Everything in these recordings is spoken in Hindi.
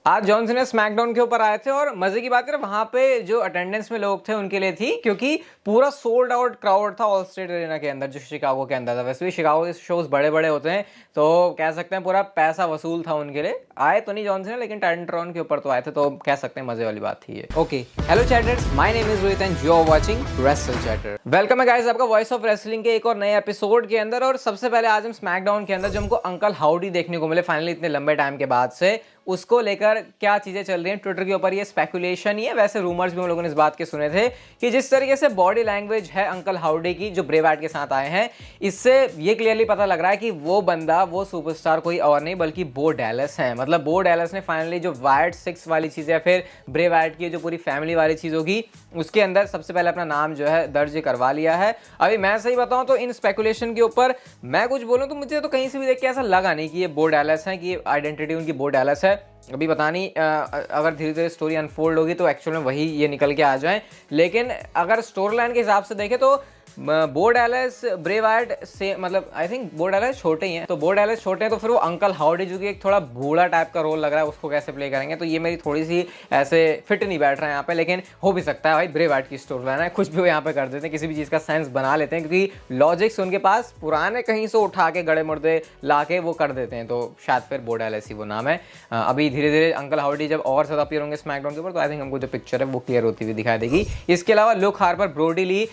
आज जॉन सीना स्मैकडाउन के ऊपर आए थे और मजे की बात करें वहां पे जो अटेंडेंस में लोग थे उनके लिए थी, क्योंकि पूरा सोल्ड आउट क्राउड था ऑल स्टेट एरिना के अंदर जो शिकागो के अंदर था। वैसे भी शिकागो के शोज बड़े बड़े होते हैं तो कह सकते हैं पूरा पैसा वसूल था उनके लिए। आए तो नहीं जॉन सीना, लेकिन टाइटनट्रॉन के ऊपर तो आए थे, तो कह सकते हैं मजे वाली बात थी ये। Okay, hello chatters, my name is Rohit and you are watching Wrestle Chatter. Welcome है गाइस आपका वॉइस ऑफ रेसलिंग के एक और नए एपिसोड के अंदर। और सबसे पहले आज हम स्मैकडाउन के अंदर जो हमको अंकल हाउडी देखने को मिले फाइनली इतने लंबे टाइम के बाद से, उसको लेकर क्या चीजें चल रही हैं ट्विटर के ऊपर। ये स्पेकुलेशन ही है, वैसे रूमर्स भी हम लोगों ने इस बात के सुने थे कि जिस तरीके से बॉडी लैंग्वेज है अंकल हाउडी की जो ब्रे वाइट के साथ आए हैं, इससे ये क्लियरली पता लग रहा है कि वो बंदा, वो सुपरस्टार कोई और नहीं बल्कि बो डैलस है। मतलब बो डैलस ने फाइनली जो वाइट 6 वाली चीज़ है, फिर ब्रे वाइट की जो पूरी फैमिली वाली चीज़ होगी, उसके अंदर सबसे पहले अपना नाम जो है दर्ज करवा लिया है। अभी मैं सही बताऊं तो इन स्पेकुलेशन के ऊपर मैं कुछ बोलूं तो मुझे तो कहीं से भी देख के ऐसा लगा नहीं कि ये बो डैलस है, कि आइडेंटिटी उनकी बो डैलस है। अभी पता नहीं अगर धीरे धीरे स्टोरी अनफोल्ड होगी तो एक्चुअल में वही ये निकल के आ जाए। लेकिन अगर स्टोरी लाइन के हिसाब से देखें तो बो डैलस ब्रे वाइट से, मतलब आई थिंक बो डैलस छोटे ही हैं, तो बो डैलस छोटे हैं तो फिर वो अंकल हाउडी जो कि एक थोड़ा बूढ़ा टाइप का रोल लग रहा है, उसको कैसे प्ले करेंगे, तो ये मेरी थोड़ी सी ऐसे फिट नहीं बैठ रहा है यहाँ पे। लेकिन हो भी सकता है भाई, ब्रे वाइट की स्टोरी लाइन है, कुछ भी वो यहाँ पे कर देते हैं, किसी भी चीज़ का सेंस बना लेते हैं, क्योंकि लॉजिक्स उनके पास पुराने कहीं से उठा के गड़े मुर्दे ला के वो कर देते हैं। तो शायद फिर बो डैलस ही वो नाम है। अभी धीरे धीरे अंकल हाउडी जब और ज़्यादा अपीयर होंगे स्मैकडाउन के ऊपर तो आई थिंक हमको जो पिक्चर है वो क्लियर होती हुई दिखाई देगी। इसके अलावा लुक हार्पर, ब्रोडी ली,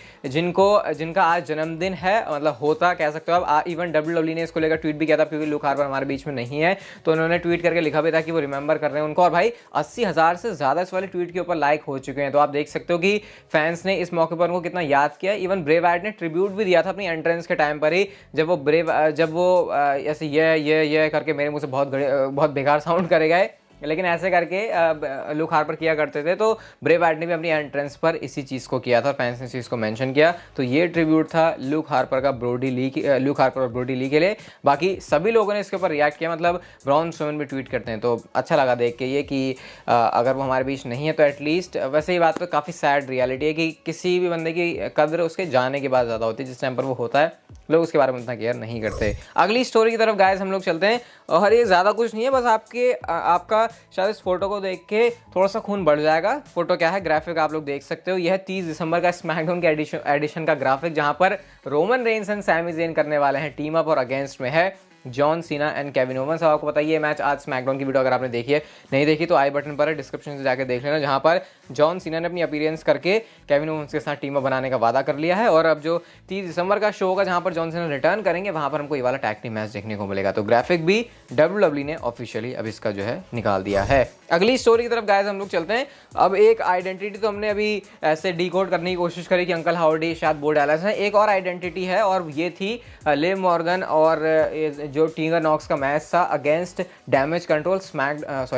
जिनका आज जन्मदिन है, मतलब होता कह सकते हो आप। इवन WWE ने इसको लेकर ट्वीट भी किया था, क्योंकि लुक हार्पर हमारे बीच में नहीं है तो उन्होंने ट्वीट करके लिखा भी था कि वो रिमेंबर कर रहे हैं उनको। और भाई 80,000 से ज़्यादा इस वाले ट्वीट के ऊपर लाइक हो चुके हैं, तो आप देख सकते हो कि फैंस ने इस मौके पर उनको कितना याद किया। इवन ब्रे वाइट ने ट्रिब्यूट भी दिया था अपनी एंट्रेंस के टाइम पर ही, जब वो ऐसे ये करके मेरे मुंह से बहुत बेकार साउंड करे गए, लेकिन ऐसे करके लुक हार्पर किया करते थे। तो ब्रे वाइट ने भी अपनी एंट्रेंस पर इसी चीज़ को किया था और फैंस ने इस चीज़ को मेंशन किया। तो ये ट्रिब्यूट था लुक हार्पर का लुक हार्पर और ब्रोडी ली के लिए। बाकी सभी लोगों ने इसके ऊपर रिएक्ट किया, मतलब ब्राउन स्ट्रोमैन भी ट्वीट करते हैं, तो अच्छा लगा देख के ये कि अगर वो हमारे बीच नहीं है तो एटलीस्ट, वैसे ये बात तो काफ़ी सैड रियलिटी है कि किसी भी बंदे की कदर उसके जाने के बाद ज़्यादा होती है। जिस टाइम पर वो होता है लोग उसके बारे में उतना केयर नहीं करते। अगली स्टोरी की तरफ गाइस हम लोग चलते हैं, और ये ज़्यादा कुछ नहीं है, बस आपका शायद इस फोटो को देख के थोड़ा सा खून बढ़ जाएगा। फोटो क्या है, ग्राफिक आप लोग देख सकते हो। यह 30 दिसंबर का स्मैकडाउन के एडिशन का ग्राफिक, जहां पर Roman Reigns and Sami Zayn करने वाले हैं टीम अप, और अगेंस्ट में है John Cena and Kevin Owens. अब आपको बताइए मैच आज स्मैकडाउन की वीडियो अगर आपने देखी है, नहीं देखी तो आई बटन पर है, डिस्क्रिप्शन से जाकर देख लेना, जहां पर जॉन सीना ने अपनी अपीयरेंस करके केविन ओवंस के साथ टीम अप बनाने का वादा कर लिया है। और अब जो 30 दिसंबर का शो होगा जहां पर जॉन सीना रिटर्न करेंगे, वहां पर हमको ये वाला टैग टीम मैच देखने को मिलेगा। तो ग्राफिक भी WWE ने ऑफिशियली अब इसका जो है निकाल दिया है। अगली स्टोरी की तरफ गाइस हम लोग चलते हैं। अब एक आइडेंटिटी तो हमने अभी ऐसे डिकोड करने की कोशिश करी कि अंकल हाउडी शायद बो डैलस है। एक और आइडेंटिटी है और ये थी लिव मॉर्गन और जो टीगर नॉक्स का मैच था against damage control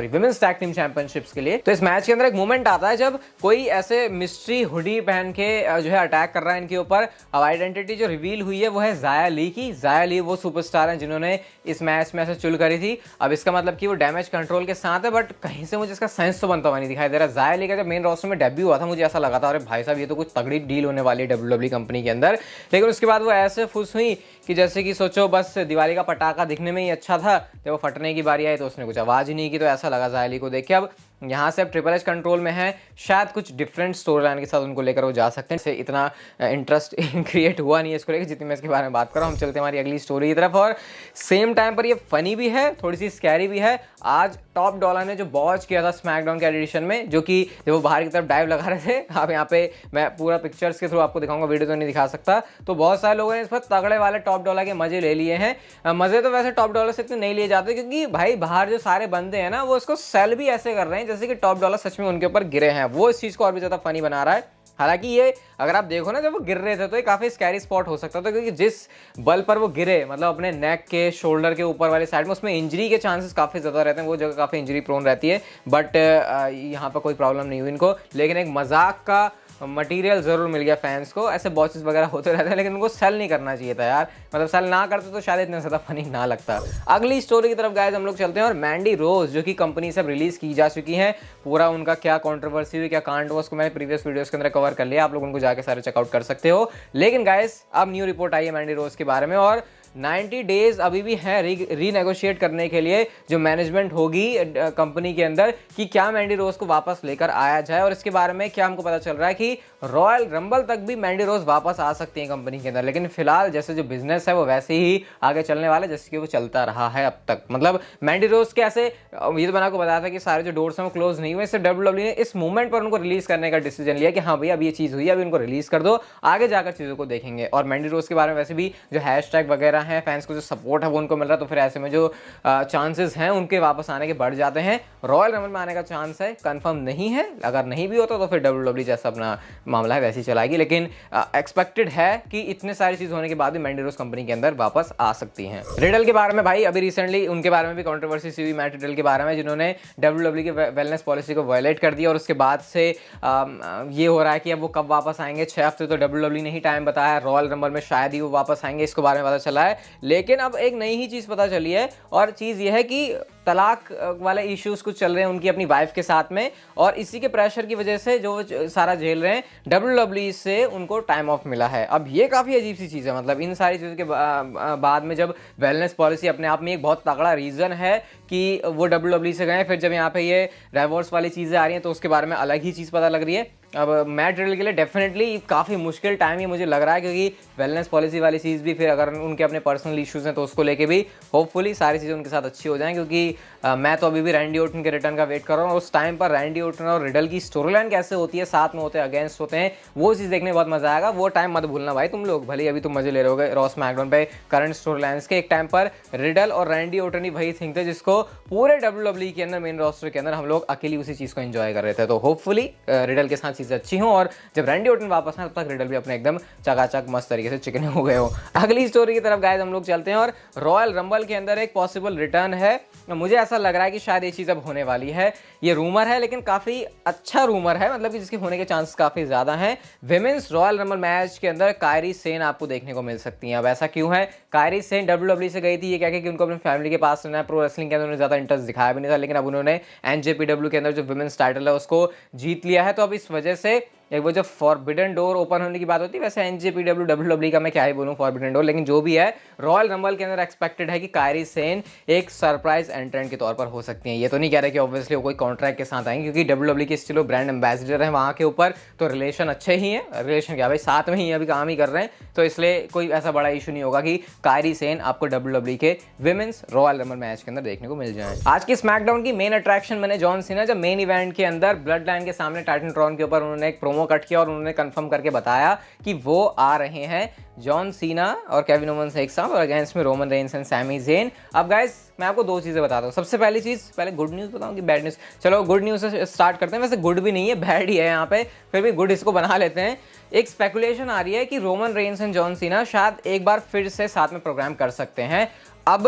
women's tag team championships के लिए। तो इस मैच के अंदर एक मोमेंट आता है जब कोई ऐसे मिस्ट्री हुडी पहन के जो है अटैक कर रहा है इनके ऊपर। अब आइडेंटिटी जो रिवील हुई है वो है ज़ाया ली की। ज़ाया ली वो सुपरस्टार हैं जिन्होंने इस मैच में ऐसे चुल करी थी। अब इसका मतलब कि वो डैमेज कंट्रोल के साथ है, बट कहीं से मुझे इसका सेंस तो बनता हुआ नहीं दिखाई दे रहा। ज़ाया ली का जब मेन रोस्टर में डेब्यू हुआ था मुझे ऐसा लगा था अरे भाई साहब ये तो कुछ तगड़ी डील होने वाली है WWE कंपनी के अंदर। लेकिन उसके बाद वो ऐसे फुस हुई कि जैसे कि सोचो बस दिवाली का पटाखा दिखने में ही अच्छा था, जब वो फटने की बारी आई तो उसने कुछ आवाज़ ही नहीं की। तो ऐसा लगा ज़ाया ली को देख के। अब यहाँ से अब ट्रिपल एच कंट्रोल में है, शायद कुछ डिफरेंट स्टोरी लाइन के साथ उनको लेकर वो जा सकते हैं। इससे इतना इंटरेस्ट क्रिएट हुआ नहीं है इसको लेकर जितनी मैं इसके बारे में बात कर रहा हूँ। हम चलते हैं हमारी अगली स्टोरी की तरफ, और सेम टाइम पर ये फनी भी है, थोड़ी सी स्कैरी भी है। आज टॉप डॉलर ने जो बॉच किया था स्मैकडाउन के एडिशन में, जो कि जब वो बाहर की तरफ डाइव लगा रहे थे, आप यहाँ पे मैं पूरा पिक्चर्स के थ्रू आपको दिखाऊंगा, वीडियो तो नहीं दिखा सकता। तो बहुत सारे लोगों ने इस पर तगड़े वाले टॉप डॉलर के मजे ले लिए हैं। मजे तो वैसे टॉप डॉलर से इतने नहीं लिए जाते, क्योंकि भाई बाहर जो सारे बंदे हैं ना वो इसको सेल भी ऐसे कर रहे हैं जैसे कि टॉप डॉलर सच में उनके ऊपर गिरे हैं। वो इस चीज़ को और भी ज़्यादा फनी बना रहा है। हालांकि ये अगर आप देखो ना जब वो गिर रहे थे तो ये काफ़ी स्कैरी स्पॉट हो सकता था, क्योंकि जिस बल पर वो गिरे, मतलब अपने नेक के शोल्डर के ऊपर वाले साइड में, उसमें इंजरी के चांसेस काफ़ी ज़्यादा रहते हैं। वो जगह काफ़ी इंजरी प्रोन रहती है, बट यहाँ पर कोई प्रॉब्लम नहीं हुई इनको। लेकिन एक मजाक का मटेरियल ज़रूर मिल गया फैंस को। ऐसे बॉसेस वगैरह होते रहते हैं, लेकिन उनको सेल नहीं करना चाहिए था यार। मतलब सेल ना करते तो शायद इतना ज़्यादा फनी ना लगता। अगली स्टोरी की तरफ गाइस हम लोग चलते हैं, और मैंडी रोज जो कि कंपनी से रिलीज़ की जा चुकी हैं, पूरा उनका क्या कंट्रोवर्सी हुई, क्या कांड हुआ, उसको मैंने प्रीवियस वीडियोस के अंदर कवर कर लिया, आप लोग उनको जाके सारे चेकआउट कर सकते हो। लेकिन गाइस अब न्यू रिपोर्ट आई है मैंडी रोज के बारे में, और 90 डेज अभी भी हैं रीनेगोशिएट करने के लिए जो मैनेजमेंट होगी कंपनी के अंदर, कि क्या मैंडी रोज को वापस लेकर आया जाए। और इसके बारे में क्या हमको पता चल रहा है कि रॉयल रंबल तक भी मैंडी रोज वापस आ सकती है कंपनी के अंदर, लेकिन फिलहाल जैसे जो बिजनेस है वो वैसे ही आगे चलने वाला है जैसे कि वो चलता रहा है अब तक। मतलब मैंडी रोज के ऐसे, ये तो मैंने आपको बताया था कि सारे जो डोर्स हैं वो क्लोज नहीं हुए, इससे डब्ल्यूडब्ल्यूई ने इस मूवमेंट पर उनको रिलीज करने का डिसीजन लिया कि हाँ भैया अब ये चीज हुई है, अभी उनको रिलीज कर दो, आगे जाकर चीजों को देखेंगे। और मैंडी रोज के बारे में वैसे भी जो हैशटैग वगैरह हैं, फैंस को जो सपोर्ट है वो उनको मिल रहा है, तो फिर ऐसे में जो चांसेस हैं उनके वापस आने के बढ़ जाते हैं। रॉयल रंबल में आने का चांस है, कंफर्म नहीं है, अगर नहीं भी होता तो फिर डब्ल्यूडब्ल्यूई जैसा अपना मामला है वैसे ही चलाएगी, लेकिन एक्सपेक्टेड है कि इतने सारी चीज होने के बाद भी मैंडी रोज कंपनी के अंदर वापस आ सकती हैं। रिडल के बारे में भाई अभी रिसेंटली उनके बारे में भी कंट्रोवर्सी हुई, मैट रिडल के बारे में, जिन्होंने डब्ल्यूडब्ल्यूई के वेलनेस पॉलिसी को वायलेट कर दिया। और उसके बाद से ये हो रहा है कि अब वो कब वापस आएंगे। 6 हफ्ते तो डब्ल्यूडब्ल्यूई ने ही टाइम बताया, रॉयल रंबल में शायद ही वो वापस आएंगे, इसके बारे में पता चला है। लेकिन अब एक नई ही चीज़ पता चली है, और चीज़ ये है कि तलाक वाले इश्यूज कुछ चल रहे हैं उनकी अपनी वाइफ के साथ में, और इसी के प्रेशर की वजह से जो सारा झेल रहे हैं, डब्ल्यूडब्ल्यूई से उनको टाइम ऑफ मिला है। अब ये काफ़ी अजीब सी चीज़ है, मतलब इन सारी चीज़ों के बाद में जब वेलनेस पॉलिसी अपने आप में एक बहुत तगड़ा रीज़न है कि वो डब्ल्यूडब्ल्यूई से गए, फिर जब यहाँ पे ये डाइवोर्स वाली चीज़ें आ रही हैं तो उसके बारे में अलग ही चीज़ पता लग रही है। अब मैट रिडल के लिए डेफिनेटली काफ़ी मुश्किल टाइम ही मुझे लग रहा है, क्योंकि वेलनेस पॉलिसी वाली चीज़ भी, फिर अगर उनके अपने पर्सनल इश्यूज़ हैं तो उसको लेके भी होपफुली सारी चीज़ें उनके साथ अच्छी हो जाएं, क्योंकि मैं तो अभी भी रैंडी ऑर्टन के रिटर्न का वेट कर रहा हूँ। उस टाइम पर रैंडी ऑर्टन और रिडल की स्टोरी लाइन कैसे होती है, साथ में होते हैं, अगेंस्ट होते हैं, वो चीज़ देखने में बहुत मजा आएगा। वो टाइम मत भूलना भाई तुम लोग, भले अभी तुम मजे ले रहे होगे रॉ स्मैकडाउन पे करंट स्टोरी लाइन्स के। एक टाइम पर रिडल और रैंडी ऑर्टन ही वही थिंग थे जिसको पूरे डब्ल्यूडब्ल्यूई के अंदर, मेन रोस्टर के अंदर हम लोग अकेली उसी चीज़ को एंजॉय कर रहे थे। तो होपफुली रिडल के साथ चीज़ें अच्छी हों, और जब रैंडी ऑर्टन वापस आए तब तक रिडल भी अपने एकदम चकाचक मस्त तरीके से चिकने हो गए हो। अगली स्टोरी की तरफ गाइस हम लोग चलते हैं, और रॉयल रंबल के अंदर एक पॉसिबल रिटर्न है। मुझे ऐसा लग रहा है कि शायद ये चीज़ अब होने वाली है। ये रूमर है, लेकिन काफ़ी अच्छा रूमर है, मतलब कि जिसके होने के चांसेस काफ़ी ज़्यादा हैं। विमेंस रॉयल रंबल मैच के अंदर कायरी सेन आपको देखने को मिल सकती हैं। अब ऐसा क्यों है? कायरी सेन डब्ल्यूडब्ल्यूई से गई थी ये कह के कि उनको अपनी फैमिली के पास रहना है, प्रो रेसलिंग के अंदर उन्होंने ज़्यादा इंटरेस्ट दिखाया भी नहीं था, लेकिन अब उन्होंने एनजेपीडब्ल्यू के अंदर जो विमेंस टाइटल है उसको जीत लिया है। तो अब इस वजह से एक वो जो फॉरबिडन डोर ओपन होने की बात होती है, वैसे एनजेपीडब्ल्यू डब्ल्यूडब्ल्यूई का मैं क्या ही बोलूँ फॉरबिडन डोर, लेकिन जो भी है रॉयल रंबल के अंदर एक्सपेक्टेड है कि कायरी सेन एक सरप्राइज एंट्रेंट के तौर पर हो सकती हैं। ये तो नहीं कह रहे कि ऑब्वियसली वो कोई कॉन्ट्रैक्ट के साथ आएंगे, क्योंकि डब्ल्यूडब्ल्यूई के स्टिल ब्रांड एम्बेसडर हैं वहाँ के ऊपर, तो रिलेशन अच्छे ही हैं। रिलेशन क्या भाई, साथ में ही अभी काम ही कर रहे हैं, तो इसलिए कोई ऐसा बड़ा इशू नहीं होगा कि कायरी सेन आपको डब्ल्यूडब्ल्यूई के विमेंस रॉयल रंबल मैच के अंदर देखने को मिल जाए। आज की स्मैकडाउन की मेन अट्रैक्शन बने जॉन सीना, जब मेन इवेंट के अंदर ब्लड लाइन के सामने टाइटनट्रॉन के ऊपर उन्होंने एक प्रोमो कट किया और उन्होंने कंफर्म करके बताया कि वो आ रहे हैं जॉन सीना और केविन ओवंस एक साथ, और अगेंस्ट में Roman Reigns and Sami Zayn. अब गाइस मैं आपको दो चीज़ें बताता हूँ। सबसे पहली चीज़, पहले गुड न्यूज़ बताऊँ कि बैड न्यूज़? चलो गुड न्यूज़ से स्टार्ट करते हैं। वैसे गुड भी नहीं है, बैड ही है यहाँ पे, फिर भी गुड इसको बना लेते हैं। एक स्पेकुलेशन आ रही है कि Roman Reigns and John Cena शायद एक बार फिर से साथ में प्रोग्राम कर सकते हैं। अब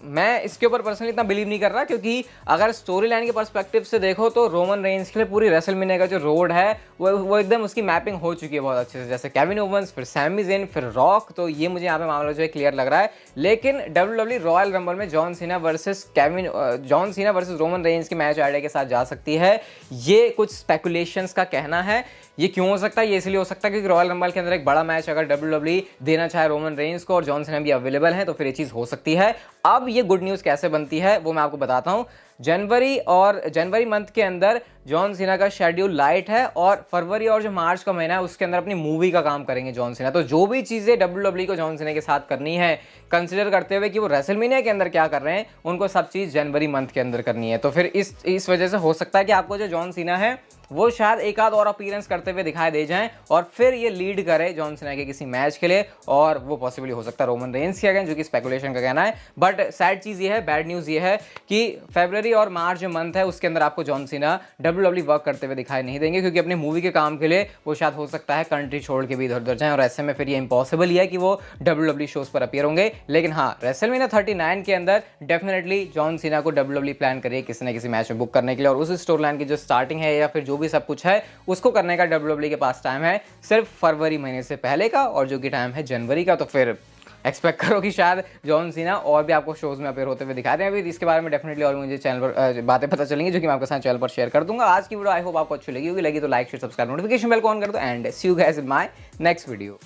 मैं इसके ऊपर पर्सनली इतना बिलीव नहीं कर रहा, क्योंकि अगर स्टोरी लाइन के पर्सपेक्टिव से देखो तो रोमन रेंस के लिए पूरी रेसलमेनिया का जो रोड है वो एकदम उसकी मैपिंग हो चुकी है बहुत अच्छे से, जैसे केविन ओवंस, फिर सैमी ज़ेन, फिर रॉक। तो ये मुझे यहाँ पे मामला जो है क्लियर लग रहा है। लेकिन डब्ल्यूडब्ल्यूई रॉयल रंबल में John Cena versus Roman Reigns के मैच आइडिया के साथ जा सकती है, ये कुछ स्पेकुलेशंस का कहना है। ये क्यों हो सकता है? ये इसलिए हो सकता है क्योंकि रॉयल रंबल के अंदर एक बड़ा मैच अगर डब्ल्यूडब्ल्यूई देना चाहे रोमन रेंस को और जॉन सीना भी अवेलेबल है, तो फिर ये चीज़ हो सकती है। अब ये गुड न्यूज़ कैसे बनती है वो मैं आपको बताता हूँ। जनवरी मंथ के अंदर जॉन सीना का शेड्यूल लाइट है, और फरवरी और जो मार्च का महीना है उसके अंदर अपनी मूवी का काम करेंगे जॉन सीना। तो जो भी चीज़ें डब्ल्यूडब्ल्यूई को जॉन सीना के साथ करनी है, कंसिडर करते हुए कि वो रेसलमेनिया के अंदर क्या कर रहे हैं, उनको सब चीज़ जनवरी मंथ के अंदर करनी है। तो फिर इस वजह से हो सकता है कि आपको जो जॉन सीना है वो शायद एक आध और अपीयरेंस करते हुए दिखाई दे जाएं, और फिर ये लीड करे जॉन सीना के किसी मैच के लिए, और वो पॉसिबली हो सकता है रोमन रेंस के अगेंस्ट, जो कि स्पेकुलेशन का कहना है। बट सैड चीज़ ये है, बैड न्यूज़ ये है कि फरवरी और मार्च जो मंथ है उसके अंदर आपको जॉन सीना डब्ल्यूडब्ल्यूई वर्क करते हुए दिखाई नहीं देंगे, क्योंकि अपने मूवी के काम के लिए वो शायद हो सकता है कंट्री छोड़ के भी इधर उधर जाएं, और ऐसे में फिर ये इंपॉसिबल ही है कि वो डब्ल्यूडब्ल्यूई शोज़ पर अपीयर होंगे। लेकिन हाँ, रेसलमेनिया 39 के अंदर डेफिनेटली जॉन सीना को डब्ल्यूडब्ल्यूई प्लान करिए किसी न किसी मैच में बुक करने के लिए, और उस स्टोरी लाइन की जो स्टार्टिंग है या फिर जो भी सब कुछ है उसको करने का डब्ल्यूडब्ल्यूई के पास टाइम है सिर्फ फरवरी महीने से पहले का, और जो कि टाइम है जनवरी का। तो फिर एक्सपेक्ट करो कि शायद जॉन सीना और भी आपको शोज़ में अपीयर होते हुए दिखा दें। अभी इसके बारे में डेफिनेटली और मुझे चैनल पर बातें पता चलेंगी, जो कि मैं आपके साथ चैनल पर शेयर कर दूंगा। आज की वीडियो आई होप आपको अच्छी लगी होगी। लगी तो like share subscribe notification bell को ऑन कर दो, and see you guys in my next video.